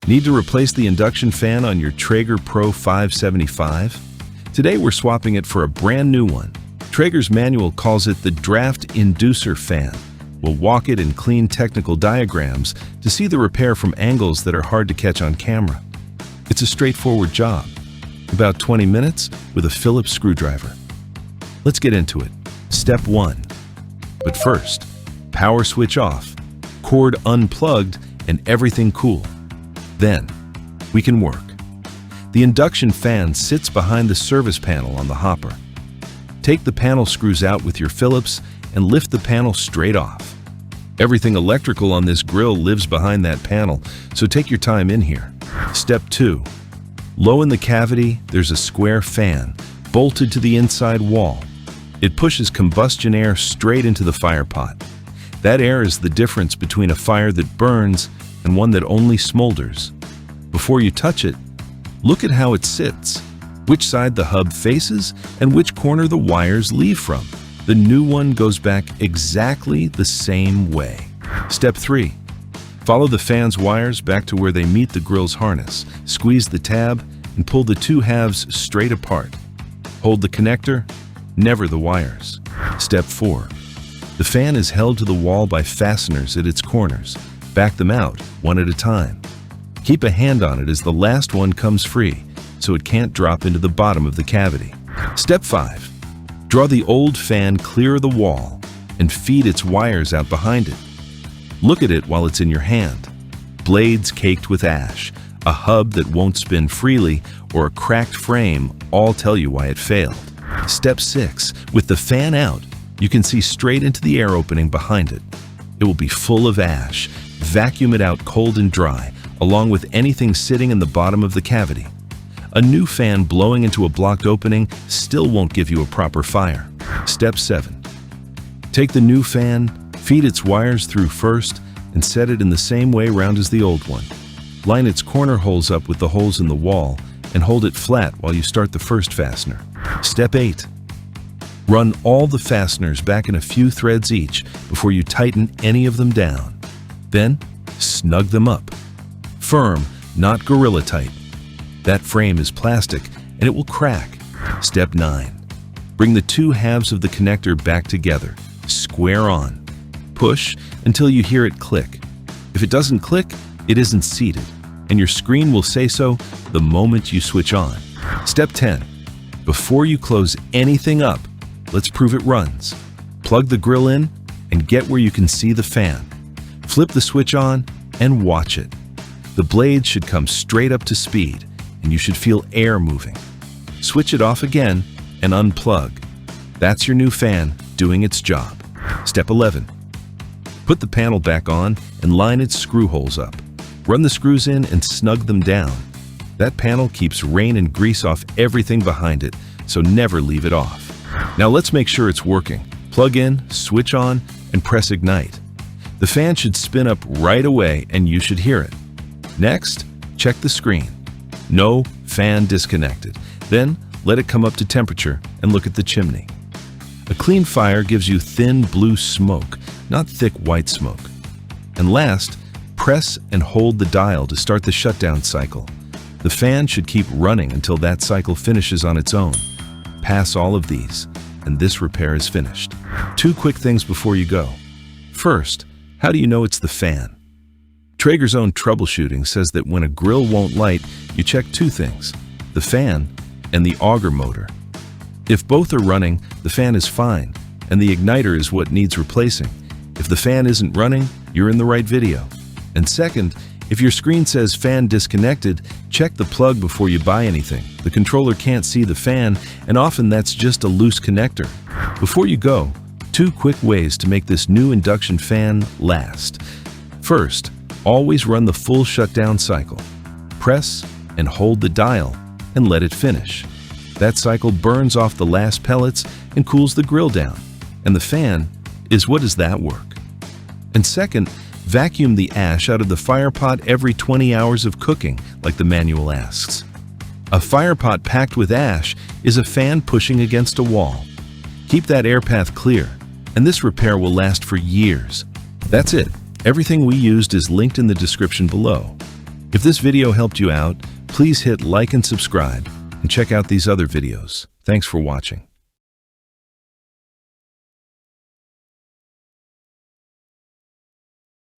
Need to replace the induction fan on your Traeger Pro 575? Today we're swapping it for a brand new one. Traeger's manual calls it the draft inducer fan. We'll walk it in clean technical diagrams to see the repair from angles that are hard to catch on camera. It's a straightforward job. About 20 minutes with a Phillips screwdriver. Let's get into it. Step 1. But first, power switch off, cord unplugged, and everything cool. Then, we can work. The induction fan sits behind the service panel on the hopper. Take the panel screws out with your Phillips and lift the panel straight off. Everything electrical on this grill lives behind that panel, so take your time in here. Step 2. Low in the cavity, there's a square fan bolted to the inside wall. It pushes combustion air straight into the firepot. That air is the difference between a fire that burns and one that only smolders. Before you touch it, look at how it sits, which side the hub faces, and which corner the wires leave from. The new one goes back exactly the same way. Step 3. Follow the fan's wires back to where they meet the grill's harness. Squeeze the tab and pull the two halves straight apart. Hold the connector, never the wires. Step 4. The fan is held to the wall by fasteners at its corners. Back them out, one at a time. Keep a hand on it as the last one comes free, so it can't drop into the bottom of the cavity. Step 5. Draw the old fan clear of the wall and feed its wires out behind it. Look at it while it's in your hand. Blades caked with ash, a hub that won't spin freely, or a cracked frame all tell you why it failed. Step 6. With the fan out, you can see straight into the air opening behind it. It will be full of ash. Vacuum it out cold and dry, along with anything sitting in the bottom of the cavity. A new fan blowing into a blocked opening still won't give you a proper fire. Step 7. Take the new fan, feed its wires through first, and set it in the same way round as the old one. Line its corner holes up with the holes in the wall and hold it flat while you start the first fastener. Step 8. Run all the fasteners back in a few threads each before you tighten any of them down. Then, snug them up. Firm, not gorilla tight. That frame is plastic and it will crack. Step 9. Bring the two halves of the connector back together, square on. Push until you hear it click. If it doesn't click, it isn't seated, and your screen will say so the moment you switch on. Step 10. Before you close anything up, let's prove it runs. Plug the grill in and get where you can see the fan. Flip the switch on and watch it. The blade should come straight up to speed, and you should feel air moving. Switch it off again and unplug. That's your new fan doing its job. Step 11. Put the panel back on and line its screw holes up. Run the screws in and snug them down. That panel keeps rain and grease off everything behind it, so never leave it off. Now let's make sure it's working. Plug in, switch on, and press ignite. The fan should spin up right away and you should hear it. Next, check the screen. No fan disconnected. Then, let it come up to temperature and look at the chimney. A clean fire gives you thin blue smoke, not thick white smoke. And last, press and hold the dial to start the shutdown cycle. The fan should keep running until that cycle finishes on its own. Pass all of these, and this repair is finished. 2 quick things before you go. First, how do you know it's the fan? Traeger's own troubleshooting says that when a grill won't light, you check 2 things, the fan and the auger motor. If both are running, the fan is fine, and the igniter is what needs replacing. If the fan isn't running, you're in the right video. And second, if your screen says fan disconnected, check the plug before you buy anything. The controller can't see the fan, and often that's just a loose connector. Before you go, 2 quick ways to make this new induction fan last. First, always run the full shutdown cycle. Press and hold the dial and let it finish. That cycle burns off the last pellets and cools the grill down. And the fan is what does that work. And second, vacuum the ash out of the firepot every 20 hours of cooking, like the manual asks. A firepot packed with ash is a fan pushing against a wall. Keep that air path clear, and this repair will last for years. That's it. Everything we used is linked in the description below. If this video helped you out, please hit like and subscribe, and check out these other videos. Thanks for watching.